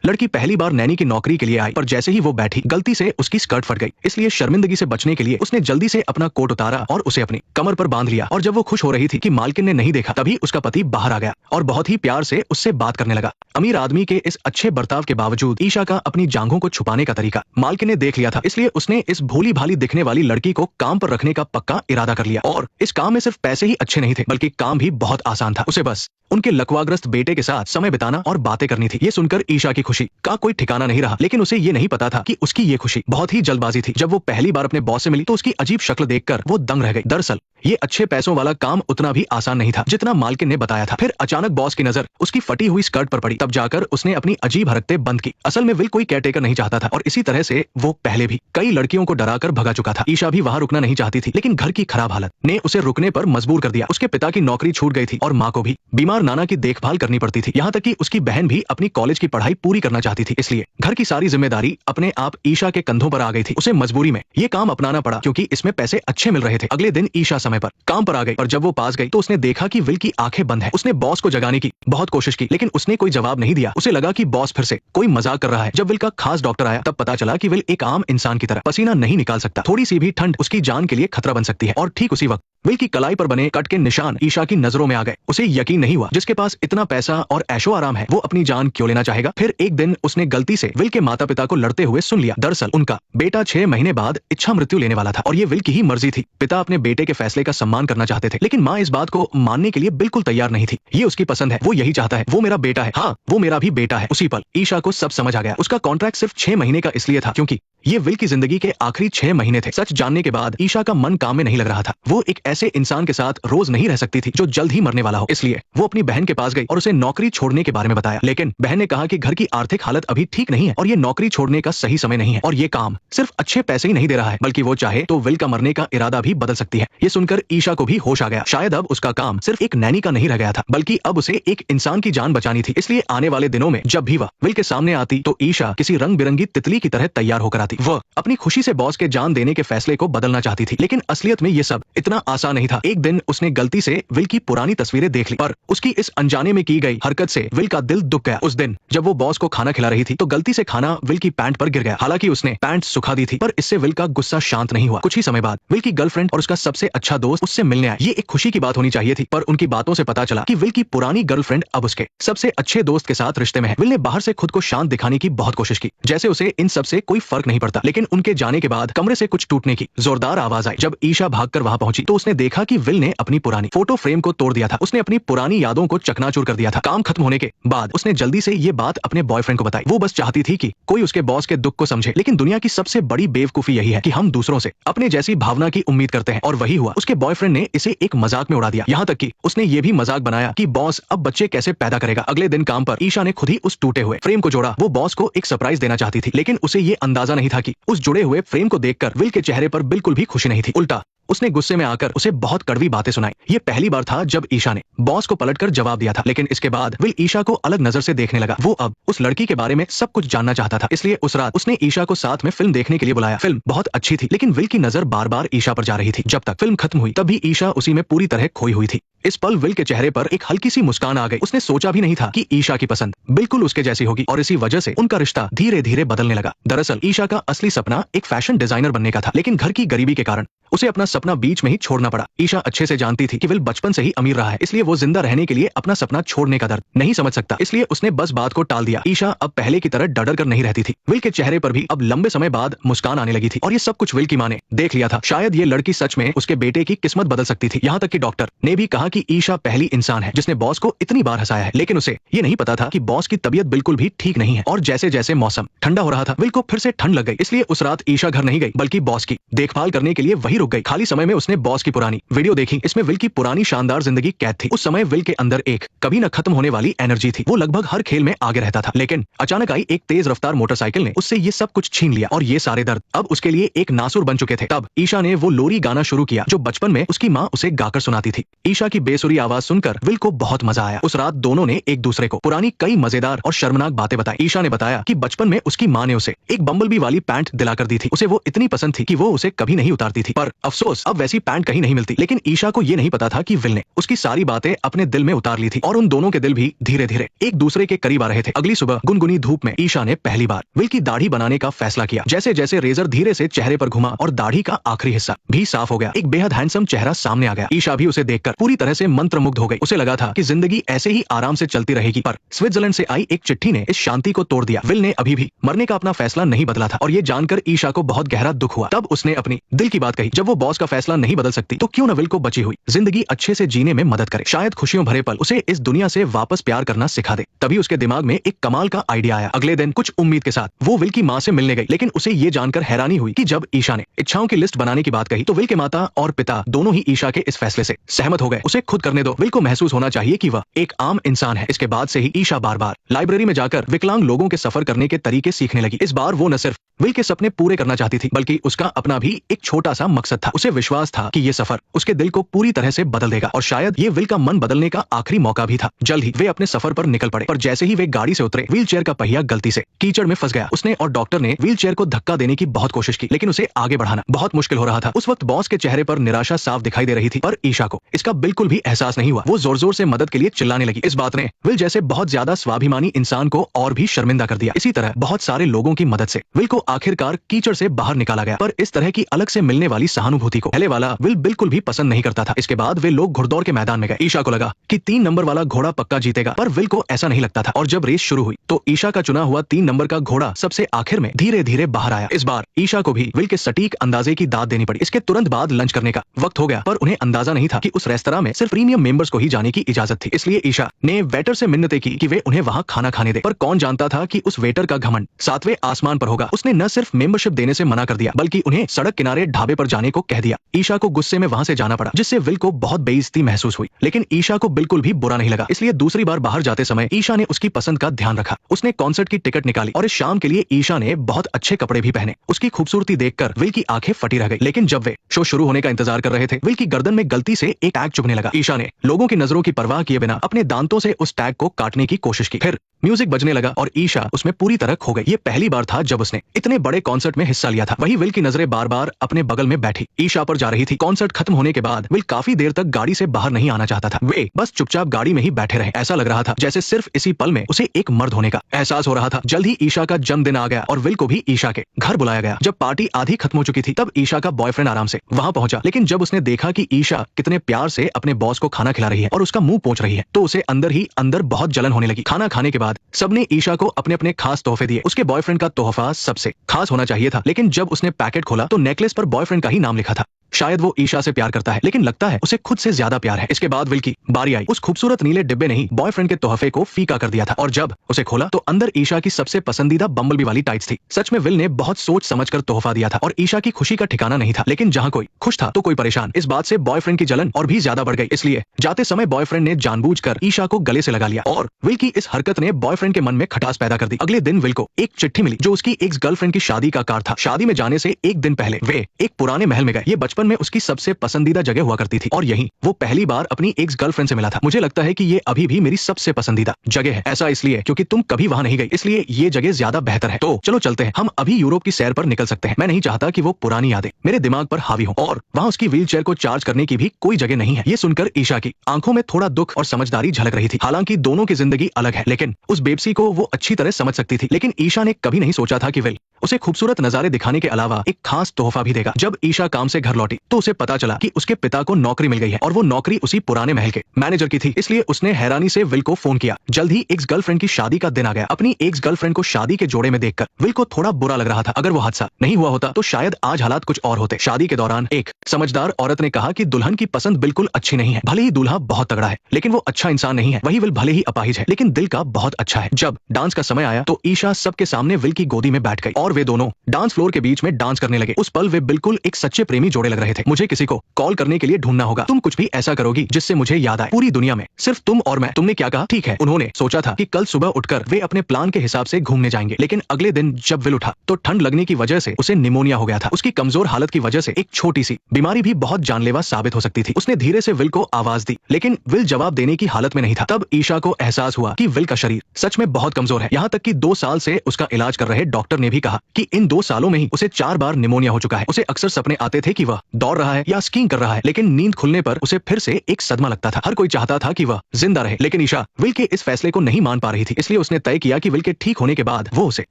लड़की पहली बार नैनी की नौकरी के लिए आई, पर जैसे ही वो बैठी गलती से उसकी स्कर्ट फट गई। इसलिए शर्मिंदगी से बचने के लिए उसने जल्दी से अपना कोट उतारा और उसे अपनी कमर पर बांध लिया। और जब वो खुश हो रही थी कि मालकिन ने नहीं देखा, तभी उसका पति बाहर आ गया और बहुत ही प्यार से उससे बात करने लगा। अमीर आदमी के इस अच्छे बर्ताव के बावजूद ईशा का अपनी जांघों को छुपाने का तरीका मालकिन ने देख लिया था। इसलिए उसने इस भोली भाली दिखने वाली लड़की को काम पर रखने का पक्का इरादा कर लिया। और इस काम में सिर्फ पैसे ही अच्छे नहीं थे, बल्कि काम भी बहुत आसान था। उसे बस उनके लकवाग्रस्त बेटे के साथ समय बिताना और बातें करनी थी। ये सुनकर ईशा की खुशी का कोई ठिकाना नहीं रहा, लेकिन उसे ये नहीं पता था कि उसकी ये खुशी बहुत ही जल्दबाजी थी। जब वो पहली बार अपने बॉस से मिली तो उसकी अजीब शक्ल देखकर वो दंग रह गई। दरअसल ये अच्छे पैसों वाला काम उतना भी आसान नहीं था जितना मालकिन ने बताया था। फिर अचानक बॉस की नजर उसकी फटी हुई स्कर्ट पर पड़ी। तब जाकर उसने अपनी अजीब हरकतें बंद की। असल में विल कोई केयरटेकर नहीं चाहता था और इसी तरह से वो पहले भी कई लड़कियों को डराकर भगा चुका था। ईशा भी वहां रुकना नहीं चाहती थी, लेकिन घर की खराब हालत ने उसे रुकने पर मजबूर कर दिया। उसके पिता की नौकरी छूट गई थी और माँ को भी बीमार नाना की देखभाल करनी पड़ती थी। यहाँ तक कि उसकी बहन भी अपनी कॉलेज की पढ़ाई पूरी करना चाहती थी। इसलिए घर की सारी जिम्मेदारी अपने आप ईशा के कंधों पर आ गई थी। उसे मजबूरी में ये काम अपनाना पड़ा क्योंकि इसमें पैसे अच्छे मिल रहे थे। अगले दिन ईशा समय पर काम पर आ गई और जब वो पास गई तो उसने देखा कि विल की आंखें बंद है। उसने बॉस को जगाने की बहुत कोशिश की, लेकिन उसने कोई जवाब नहीं दिया। उसे लगा कि बॉस फिर से कोई मजाक कर रहा है। जब विल का खास डॉक्टर आया तब पता चला कि विल एक आम इंसान की तरह पसीना नहीं निकाल सकता। थोड़ी सी भी ठंड उसकी जान के लिए खतरा बन सकती है। और ठीक उसी वक्त विल की कलाई पर बने कट के निशान ईशा की नजरों में आ गए। उसे यकीन नहीं हुआ, जिसके पास इतना पैसा और ऐशो आराम है वो अपनी जान क्यों लेना चाहेगा। फिर एक दिन उसने गलती से विल के माता पिता को लड़ते हुए सुन लिया। दरअसल उनका बेटा 6 महीने बाद इच्छा मृत्यु लेने वाला था और ये विल की ही मर्जी थी। पिता अपने बेटे के फैसले का सम्मान करना चाहते थे, लेकिन माँ इस बात को मानने के लिए बिल्कुल तैयार नहीं थी। ये उसकी पसंद है, वो यही चाहता है, वो मेरा बेटा है, हाँ वो मेरा भी बेटा है। उसी पल ईशा को सब समझ आ गया। उसका कॉन्ट्रैक्ट सिर्फ 6 महीने का इसलिए था क्योंकि ये विल की जिंदगी के आखिरी 6 महीने थे। सच जानने के बाद ईशा का मन काम में नहीं लग रहा था। वो एक ऐसे इंसान के साथ रोज नहीं रह सकती थी जो जल्द ही मरने वाला हो। इसलिए वो अपनी बहन के पास गई और उसे नौकरी छोड़ने के बारे में बताया। लेकिन बहन ने कहा कि घर की आर्थिक हालत अभी ठीक नहीं है और ये नौकरी छोड़ने का सही समय नहीं है और ये काम सिर्फ अच्छे पैसे ही नहीं दे रहा है, बल्कि वो चाहे तो विल का मरने का इरादा भी बदल सकती है। ये सुनकर ईशा को भी होश आ गया। शायद अब उसका काम सिर्फ एक नैनी का नहीं रह गया था, बल्कि अब उसे एक इंसान की जान बचानी थी। इसलिए आने वाले दिनों में जब भी वह विल के सामने आती तो ईशा किसी रंग बिरंगी तितली की तरह तैयार होकर आती। वह अपनी खुशी से बॉस के जान देने के फैसले को बदलना चाहती थी, लेकिन असलियत में ये सब इतना आसान नहीं था। एक दिन उसने गलती से विल की पुरानी तस्वीरें देख ली, पर उसकी इस अनजाने में की गई हरकत से विल का दिल दुख गया। उस दिन जब वो बॉस को खाना खिला रही थी तो गलती से खाना विल की पैंट पर गिर गया। हालांकि उसने पैंट सुखा दी थी, पर इससे विल का गुस्सा शांत नहीं हुआ। कुछ ही समय बाद विल की गर्लफ्रेंड और उसका सबसे अच्छा दोस्त उससे मिलने आए। ये एक खुशी की बात होनी चाहिए थी, पर उनकी बातों से पता चला कि विल की पुरानी गर्लफ्रेंड अब उसके सबसे अच्छे दोस्त के साथ रिश्ते में है। विल ने बाहर से खुद को शांत दिखाने की बहुत कोशिश की, जैसे उसे इन सब से कोई फर्क नहीं पड़ता। लेकिन उनके जाने के बाद कमरे से कुछ टूटने की जोरदार आवाज आई। जब ईशा भागकर वहां पहुंची तो उसने देखा कि विल ने अपनी पुरानी फोटो फ्रेम को तोड़ दिया था। उसने अपनी पुरानी यादों को चकनाचूर कर दिया था। काम खत्म होने के बाद उसने जल्दी से ये बात अपने बॉयफ्रेंड को बताई। वो बस चाहती थी कि कोई उसके बॉस के दुख को समझे, लेकिन दुनिया की सबसे बड़ी बेवकूफी यही है कि हम दूसरों से अपने जैसी भावना की उम्मीद करते हैं, और वही हुआ। उसके बॉयफ्रेंड ने इसे एक मजाक में उड़ा दिया। यहाँ तक कि उसने ये भी मजाक बनाया कि बॉस अब बच्चे कैसे पैदा करेगा। अगले दिन काम पर ईशा ने खुद ही उस टूटे हुए फ्रेम को जोड़ा। वो बॉस को एक सरप्राइज देना चाहती थी, लेकिन उसे ये अंदाजा नहीं था कि उस जुड़े हुए फ्रेम को देखकर विल के चेहरे पर बिल्कुल भी खुशी नहीं थी। उल्टा उसने गुस्से में आकर उसे बहुत कड़वी बातें सुनाई। ये पहली बार था जब ईशा ने बॉस को पलटकर जवाब दिया था, लेकिन इसके बाद विल ईशा को अलग नजर से देखने लगा। वो अब उस लड़की के बारे में सब कुछ जानना चाहता था। इसलिए उस रात उसने ईशा को साथ में फिल्म देखने के लिए बुलाया। फिल्म बहुत अच्छी थी, लेकिन विल की नजर बार बार ईशा पर जा रही थी। जब तक फिल्म खत्म हुई तब भी ईशा उसी में पूरी तरह खोई हुई थी। इस पल विल के चेहरे पर एक हल्की सी मुस्कान आ गई। उसने सोचा भी नहीं था कि ईशा की पसंद बिल्कुल उसके जैसी होगी और इसी वजह से उनका रिश्ता धीरे धीरे बदलने लगा। दरअसल ईशा का असली सपना एक फैशन डिजाइनर बनने का था, लेकिन घर की गरीबी के कारण उसे अपना सपना बीच में ही छोड़ना पड़ा। ईशा अच्छे से जानती थी कि विल बचपन से ही अमीर रहा है, इसलिए वो जिंदा रहने के लिए अपना सपना छोड़ने का दर्द नहीं समझ सकता। इसलिए उसने बस बात को टाल दिया। ईशा अब पहले की तरह डर कर नहीं रहती थी। विल के चेहरे पर भी अब लंबे समय बाद मुस्कान आने लगी थी और ये सब कुछ विल की माँ ने देख लिया था। शायद ये लड़की सच में उसके बेटे की किस्मत बदल सकती थी। यहाँ तक कि डॉक्टर ने भी कहा कि ईशा पहली इंसान है जिसने बॉस को इतनी बार हंसाया है। लेकिन उसे ये नहीं पता था कि बॉस की तबीयत बिल्कुल भी ठीक नहीं है। और जैसे जैसे मौसम ठंडा हो रहा था विल को फिर से ठंड लग गई। इसलिए उस रात ईशा घर नहीं गई, बल्कि बॉस की देखभाल करने के लिए वही रुक गई। खाली समय में उसने बॉस की पुरानी वीडियो देखी। इसमें विल की पुरानी शानदार जिंदगी कैद थी। उस समय विल के अंदर एक कभी न खत्म होने वाली एनर्जी थी। वो लगभग हर खेल में आगे रहता था, लेकिन अचानक आई एक तेज रफ्तार मोटरसाइकिल ने उससे ये सब कुछ छीन लिया और ये सारे दर्द अब उसके लिए एक नासुर बन चुके थे। तब ईशा ने वो लोरी गाना शुरू किया जो बचपन में उसकी माँ उसे गाकर सुनाती थी। ईशा की बेसुरी आवाज सुनकर विल को बहुत मजा आया। उस रात दोनों ने एक दूसरे को पुरानी कई मजेदार और शर्मनाक बातें बताई। ईशा ने बताया कि बचपन में उसकी माँ ने उसे एक बम्बलबी वाली पैंट दिलाकर दी थी। उसे वो इतनी पसंद थी कि वो उसे कभी नहीं उतारती थी, पर पर अफसोस अब वैसी पैंट कहीं नहीं मिलती। लेकिन ईशा को ये नहीं पता था कि विल ने उसकी सारी बातें अपने दिल में उतार ली थी और उन दोनों के दिल भी धीरे धीरे एक दूसरे के करीब आ रहे थे। अगली सुबह गुनगुनी धूप में ईशा ने पहली बार विल की दाढ़ी बनाने का फैसला किया। जैसे जैसे रेजर धीरे से चेहरे पर घुमा और दाढ़ी का आखिरी हिस्सा भी साफ हो गया, एक बेहद हैंडसम चेहरा सामने आ गया। ईशा भी उसे देखकर पूरी तरह से मंत्रमुग्ध हो गई। उसे लगा था कि जिंदगी ऐसे ही आराम से चलती रहेगी, पर स्विट्जरलैंड से आई एक चिट्ठी ने इस शांति को तोड़ दिया। विल ने अभी भी मरने का अपना फैसला नहीं बदला था और ये जानकर ईशा को बहुत गहरा दुख हुआ। तब उसने अपनी दिल की बात कही, जब वो बॉस का फैसला नहीं बदल सकती तो क्यों न विल को बची हुई जिंदगी अच्छे से जीने में मदद करे। शायद खुशियों भरे पल उसे इस दुनिया से वापस प्यार करना सिखा दे। तभी उसके दिमाग में एक कमाल का आइडिया आया। अगले दिन कुछ उम्मीद के साथ वो विल की माँ से मिलने गई, लेकिन उसे ये जानकर हैरानी हुई कि जब ईशा ने इच्छाओं की लिस्ट बनाने की बात कही तो विल के माता और पिता दोनों ही ईशा के इस फैसले से सहमत हो गए। उसे खुद करने दो, विल को महसूस होना चाहिए कि वह एक आम इंसान है। इसके बाद से ही ईशा बार बार लाइब्रेरी में जाकर विकलांग लोगों के सफर करने के तरीके सीखने लगी। इस बार वो न सिर्फ विल के सपने पूरे करना चाहती थी, बल्कि उसका अपना भी एक छोटा सा मकसद था। उसे विश्वास था कि ये सफर उसके दिल को पूरी तरह से बदल देगा और शायद ये विल का मन बदलने का आखिरी मौका भी था। जल्द ही वे अपने सफर पर निकल पड़े, पर जैसे ही वे गाड़ी से उतरे व्हील चेयर का पहिया गलती से कीचड़ में फंस गया। उसने और डॉक्टर ने व्हील चेयर को धक्का देने की बहुत कोशिश की, लेकिन उसे आगे बढ़ाना बहुत मुश्किल हो रहा था। उस वक्त बॉस के चेहरे पर निराशा साफ दिखाई दे रही थी, पर ईशा को इसका बिल्कुल भी एहसास नहीं हुआ। वो जोर जोर से मदद के लिए चिल्लाने लगी। इस बात ने विल जैसे बहुत ज्यादा स्वाभिमानी इंसान को और भी शर्मिंदा कर दिया। इसी तरह बहुत सारे लोगों की मदद से विल को आखिरकार कीचड़ से बाहर निकाला गया, पर इस तरह की अलग से मिलने वाली सहानुभूति को पहले वाला विल बिल्कुल भी पसंद नहीं करता था। इसके बाद वे लोग घुड़दौड़ के मैदान में गए। ईशा को लगा कि 3 नंबर वाला घोड़ा पक्का जीतेगा, पर विल को ऐसा नहीं लगता था। और जब रेस शुरू हुई तो ईशा का चुना हुआ 3 नंबर का घोड़ा सबसे आखिर में धीरे धीरे बाहर आया। इस बार ईशा को भी विल के सटीक अंदाजे की दाद देनी पड़ी। इसके तुरंत बाद लंच करने का वक्त हो गया, पर उन्हें अंदाजा नहीं था कि उस रेस्तरां में सिर्फ प्रीमियम मेंबर्स को ही जाने की इजाजत थी। इसलिए ईशा ने वेटर से मिन्नतें की कि वे उन्हें वहां खाना खाने दे, पर कौन जानता था कि उस वेटर का घमंड 7वें आसमान पर होगा। उसने न सिर्फ मेंबरशिप देने से मना कर दिया, बल्कि उन्हें सड़क किनारे ढाबे पर जाने को कह दिया। ईशा को गुस्से में वहां से जाना पड़ा, जिससे विल को बहुत बेइज्जती महसूस हुई, लेकिन ईशा को बिल्कुल भी बुरा नहीं लगा। इसलिए दूसरी बार बाहर जाते समय ईशा ने उसकी पसंद का ध्यान रखा। उसने कॉन्सर्ट की टिकट निकाली और इस शाम के लिए ईशा ने बहुत अच्छे कपड़े भी पहने। उसकी खूबसूरती देखकर विल की आंखें फटी रह गई। लेकिन जब वे शो शुरू होने का इंतजार कर रहे थे, विल की गर्दन में गलती से एक टैग चुभने लगा। ईशा ने लोगों की नजरों की परवाह किए बिना अपने दांतों से उस टैग को काटने की कोशिश की। फिर म्यूजिक बजने लगा और ईशा उसमें पूरी तरह खो गई। ये पहली बार था जब उसने इतने बड़े कॉन्सर्ट में हिस्सा लिया था। वही विल की नजरें बार बार अपने बगल में बैठी ईशा पर जा रही थी। कॉन्सर्ट खत्म होने के बाद विल काफी देर तक गाड़ी से बाहर नहीं आना चाहता था। वे बस चुपचाप गाड़ी में ही बैठे रहे। ऐसा लग रहा था जैसे सिर्फ इसी पल में उसे एक मर्द होने का एहसास हो रहा था। जल्द ही ईशा का जन्मदिन आ गया और विल को भी ईशा के घर बुलाया गया। जब पार्टी आधी खत्म हो चुकी थी तब ईशा का बॉयफ्रेंड आराम से वहां पहुंचा, लेकिन जब उसने देखा कि ईशा कितने प्यार से अपने बॉस को खाना खिला रही है और उसका मुंह पोंछ रही है, तो उसे अंदर ही अंदर बहुत जलन होने लगी। खाना खाने के बाद सबने ईशा को अपने अपने खास तोहफे दिए। उसके बॉयफ्रेंड का तोहफा सबसे खास होना चाहिए था, लेकिन जब उसने पैकेट खोला तो नेकलेस पर बॉयफ्रेंड का ही नाम लिखा था। शायद वो ईशा से प्यार करता है, लेकिन लगता है उसे खुद से ज्यादा प्यार है। इसके बाद विल की बारी आई। उस खूबसूरत नीले डिब्बे ने ही बॉयफ्रेंड के तोहफे को फीका कर दिया था और जब उसे खोला तो अंदर ईशा की सबसे पसंदीदा बम्बलबी वाली टाइट्स थी। सच में विल ने बहुत सोच समझकर तोहफा दिया था और ईशा की खुशी का ठिकाना नहीं था। लेकिन जहाँ कोई खुश था तो कोई परेशान। इस बात से बॉयफ्रेंड की जलन और भी ज्यादा बढ़ गई। इसलिए जाते समय बॉयफ्रेंड ने जानबूझकर ईशा को गले से लगा लिया और विल की इस हरकत ने बॉयफ्रेंड के मन में खटास पैदा कर दी। अगले दिन विल को एक चिट्ठी मिली जो उसकी एक्स गर्लफ्रेंड की शादी का कार्ड था। शादी में जाने से एक दिन पहले वे एक पुराने महल में गए। ये बचपन में उसकी सबसे पसंदीदा जगह हुआ करती थी और यहीं वो पहली बार अपनी एक्स गर्लफ्रेंड से मिला था। मुझे लगता है कि ये अभी भी मेरी सबसे पसंदीदा जगह है। ऐसा इसलिए क्योंकि तुम कभी वहां नहीं गई, इसलिए ये जगह ज्यादा बेहतर है। तो चलो चलते हैं, हम अभी यूरोप की सैर पर निकल सकते हैं। मैं नहीं चाहता कि वो पुरानी यादें मेरे दिमाग पर हावी हो और वहां उसकी व्हील चेयर को चार्ज करने की भी कोई जगह नहीं है। ये सुनकर ईशा की आंखों में थोड़ा दुख और समझदारी झलक रही थी। हालांकि दोनों की जिंदगी अलग है, लेकिन उस बेबसी को वो अच्छी तरह समझ सकती थी। लेकिन ईशा ने कभी नहीं सोचा था कि विल उसे खूबसूरत नजारे दिखाने के अलावा एक खास तोहफा भी देगा। जब ईशा काम से घर लौटी तो उसे पता चला कि उसके पिता को नौकरी मिल गई है और वो नौकरी उसी पुराने महल के मैनेजर की थी। इसलिए उसने हैरानी से विल को फोन किया। जल्द ही एक्स गर्लफ्रेंड की शादी का दिन आ गया। अपनी एक्स गर्लफ्रेंड को शादी के जोड़े में देखकर विल को थोड़ा बुरा लग रहा था। अगर वो हादसा नहीं हुआ होता तो शायद आज हालात कुछ और होते। शादी के दौरान एक समझदार औरत ने कहा कि दुल्हन की पसंद बिल्कुल अच्छी नहीं है। भले ही दूल्हा बहुत तगड़ा है, लेकिन वो अच्छा इंसान नहीं है। वही विल भले ही अपाहिज है, लेकिन दिल का बहुत अच्छा है। जब डांस का समय आया तो ईशा सबके सामने विल की गोदी में बैठ गई और वे दोनों डांस फ्लोर के बीच में डांस करने लगे। उस पल वे बिल्कुल एक सच्चे प्रेमी जोड़े लग रहे थे। मुझे किसी को कॉल करने के लिए ढूंढना होगा। तुम कुछ भी ऐसा करोगी जिससे मुझे याद आए। पूरी दुनिया में सिर्फ तुम और मैं। तुमने क्या कहा? ठीक है। उन्होंने सोचा था कि कल सुबह उठकर वे अपने प्लान के हिसाब से घूमने जाएंगे, लेकिन अगले दिन जब विल उठा तो ठंड लगने की वजह से उसे निमोनिया हो गया था। उसकी कमजोर हालत की वजह से एक छोटी सी बीमारी भी बहुत जानलेवा साबित हो सकती थी। उसने धीरे से विल को आवाज दी, लेकिन विल जवाब देने की हालत में नहीं था। तब ईशा को एहसास हुआ कि विल का शरीर सच में बहुत कमजोर है। यहाँ तक कि 2 साल से उसका इलाज कर रहे डॉक्टर ने भी कहा कि इन 2 सालों में ही उसे 4 बार निमोनिया हो चुका है। उसे अक्सर सपने आते थे कि वह दौड़ रहा है या स्कीइंग कर रहा है, लेकिन नींद खुलने पर उसे फिर से एक सदमा लगता था। हर कोई चाहता था कि वह जिंदा रहे, लेकिन ईशा विल के इस फैसले को नहीं मान पा रही थी। इसलिए उसने तय किया कि विल के ठीक होने के बाद वो उसे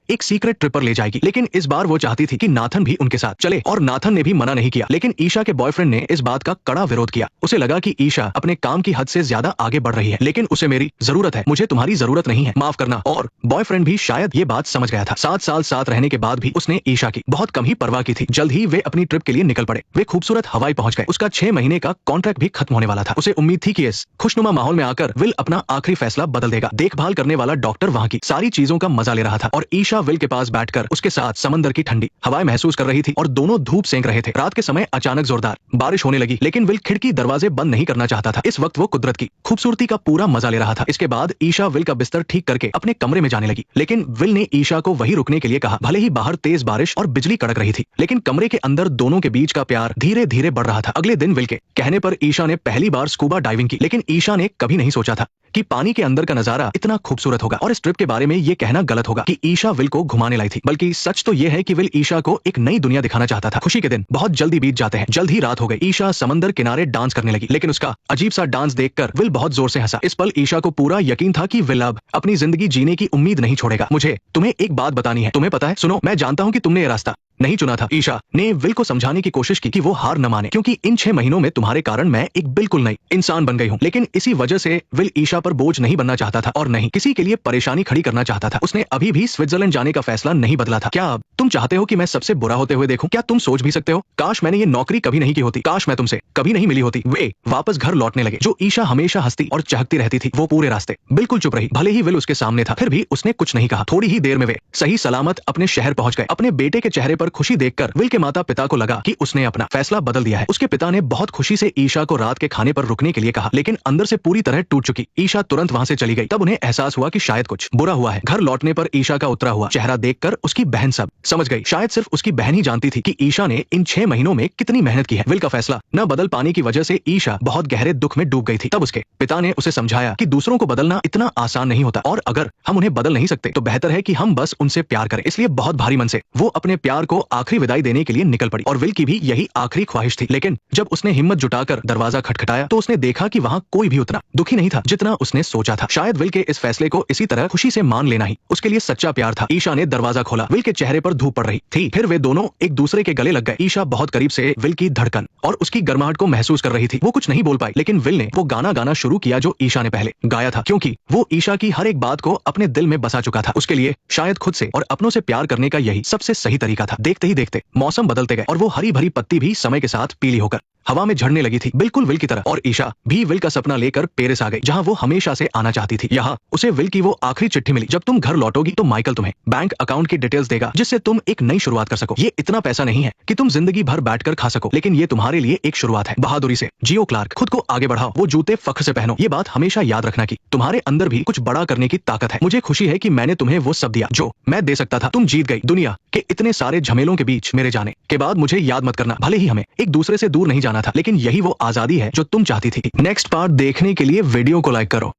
एक सीक्रेट ट्रिप पर ले जाएगी। लेकिन इस बार वो चाहती थी कि नाथन भी उनके साथ चले, और नाथन ने भी मना नहीं किया। लेकिन ईशा के बॉयफ्रेंड ने इस बात का कड़ा विरोध किया। उसे लगा कि ईशा अपने काम की हद से ज्यादा आगे बढ़ रही है। लेकिन उसे मेरी जरूरत है, मुझे तुम्हारी जरूरत नहीं है, माफ करना। और बॉयफ्रेंड भी शायद ये बात समझ गया था। 7 साल साथ रहने के बाद भी उसने ईशा की बहुत कम ही परवाह की थी। जल्द ही वे अपनी ट्रिप के लिए निकल पड़े। वे खूबसूरत हवाई पहुंच गए। उसका 6 महीने का कॉन्ट्रैक्ट भी खत्म होने वाला था। उसे उम्मीद थी कि इस खुशनुमा माहौल में आकर विल अपना आखिरी फैसला बदल देगा। देखभाल करने वाला डॉक्टर वहाँ की सारी चीजों का मजा ले रहा था, और ईशा विल के पास बैठकर उसके साथ समंदर की ठंडी हवाएं महसूस कर रही थी, और दोनों धूप सेंक रहे थे। रात के समय अचानक जोरदार बारिश होने लगी, लेकिन विल खिड़की दरवाजे बंद नहीं करना चाहता था। इस वक्त वो कुदरत की खूबसूरती का पूरा मजा ले रहा था। इसके बाद ईशा विल का बिस्तर ठीक करके अपने कमरे में जाने लगी, लेकिन विल ने ईशा को वहीं रुकने के लिए कहा। भले ही बाहर तेज बारिश और बिजली कड़क रही थी, लेकिन कमरे के अंदर दोनों के बीच का प्यार धीरे धीरे बढ़ रहा था। अगले दिन विल के कहने पर ईशा ने पहली बार स्कूबा डाइविंग की, लेकिन ईशा ने कभी नहीं सोचा था कि पानी के अंदर का नजारा इतना खूबसूरत होगा। और इस ट्रिप के बारे में ये कहना गलत होगा कि ईशा विल को घुमाने लाई थी, बल्कि सच तो ये है कि विल ईशा को एक नई दुनिया दिखाना चाहता था। खुशी के दिन बहुत जल्दी बीत जाते हैं। जल्द ही रात हो गई। ईशा समंदर किनारे डांस करने लगी, लेकिन उसका अजीब सा डांस देखकर विल बहुत जोर से हंसा। इस पल ईशा को पूरा यकीन था कि विल अब अपनी जिंदगी जीने की उम्मीद नहीं छोड़ेगा। मुझे तुम्हें एक बात बतानी है, तुम्हें पता है, सुनो, मैं जानता हूँ कि तुमने ये रास्ता नहीं चुना था। ईशा ने विल को समझाने की कोशिश की कि वो हार न माने, क्योंकि इन 6 महीनों में तुम्हारे कारण मैं एक बिल्कुल नई इंसान बन गई हूँ। लेकिन इसी वजह से विल ईशा पर बोझ नहीं बनना चाहता था, और नहीं किसी के लिए परेशानी खड़ी करना चाहता था। उसने अभी भी स्विट्जरलैंड जाने का फैसला नहीं बदला था। क्या तुम चाहते हो कि मैं सबसे बुरा होते हुए देखूं? क्या तुम सोच भी सकते हो, काश मैंने ये नौकरी कभी नहीं की होती, काश मैं तुमसे कभी नहीं मिली होती। वे वापस घर लौटने लगे। जो ईशा हमेशा हंसती और चहकती रहती थी, वो पूरे रास्ते बिल्कुल चुप रही। भले ही विल उसके सामने था, फिर भी उसने कुछ नहीं कहा। थोड़ी ही देर में वे सही सलामत अपने शहर पहुंच गए। अपने बेटे के चेहरे पर खुशी देखकर विल के माता पिता को लगा कि उसने अपना फैसला बदल दिया है। उसके पिता ने बहुत खुशी से ईशा को रात के खाने पर रुकने के लिए कहा, लेकिन अंदर से पूरी तरह टूट चुकी ईशा तुरंत वहां से चली गई। तब उन्हें एहसास हुआ कि शायद कुछ बुरा हुआ है। घर लौटने पर ईशा का उतरा हुआ चेहरा देखकर उसकी बहन सब समझ गई। शायद सिर्फ उसकी बहन ही जानती थी कि ईशा ने इन 6 महीनों में कितनी मेहनत की है। विल का फैसला न बदल पाने की वजह से ईशा बहुत गहरे दुख में डूब गई थी। तब उसके पिता ने उसे समझाया कि दूसरों को बदलना इतना आसान नहीं होता, और अगर हम उन्हें बदल नहीं सकते तो बेहतर है कि हम बस उनसे प्यार करें। इसलिए बहुत भारी मन से वो अपने प्यार को आखिरी विदाई देने के लिए निकल पड़ी, और विल की भी यही आखिरी ख्वाहिश थी। लेकिन जब उसने हिम्मत जुटाकर दरवाजा खटखटाया तो उसने देखा कि वहाँ कोई भी उतना दुखी नहीं था जितना उसने सोचा था। शायद विल के इस फैसले को इसी तरह खुशी से मान लेना ही उसके लिए सच्चा प्यार था। ईशा ने दरवाजा खोला। विल के चेहरे पर धूप पड़ रही थी। फिर वे दोनों एक दूसरे के गले लग गए। ईशा बहुत करीब से विल की धड़कन और उसकी गर्माहट को महसूस कर रही थी। वो कुछ नहीं बोल पाई, लेकिन विल ने वो गाना गाना शुरू किया जो ईशा ने पहले गाया था, क्योंकि वो ईशा की हर एक बात को अपने दिल में बसा चुका था। उसके लिए शायद खुद से और अपनों से प्यार करने का यही सबसे सही तरीका था। देखते ही देखते मौसम बदलते गए, और वो हरी भरी पत्ती भी समय के साथ पीली होकर हवा में झड़ने लगी थी, बिल्कुल विल की तरह। और ईशा भी विल का सपना लेकर पेरिस आ गई, जहां वो हमेशा से आना चाहती थी। यहाँ उसे विल की वो आखिरी चिट्ठी मिली। जब तुम घर लौटोगी तो माइकल तुम्हें बैंक अकाउंट की डिटेल्स देगा, जिससे तुम एक नई शुरुआत कर सको। ये इतना पैसा नहीं है कि तुम जिंदगी भर बैठकर खा सको, लेकिन ये तुम्हारे लिए एक शुरुआत है। बहादुरी से जियो क्लार्क, खुद को आगे बढ़ाओ, वो जूते फख्र से पहनो। ये बात हमेशा याद रखना कि तुम्हारे अंदर भी कुछ बड़ा करने की ताकत है। मुझे खुशी है कि मैंने तुम्हें वो सब दिया जो मैं दे सकता था। तुम जीत गई। दुनिया के इतने सारे झमेलों के बीच मेरे जाने के बाद मुझे याद मत करना। भले ही हमें एक दूसरे से दूर नहीं जाना था, लेकिन यही वो आजादी है जो तुम चाहती थी। नेक्स्ट पार्ट देखने के लिए वीडियो को लाइक करो।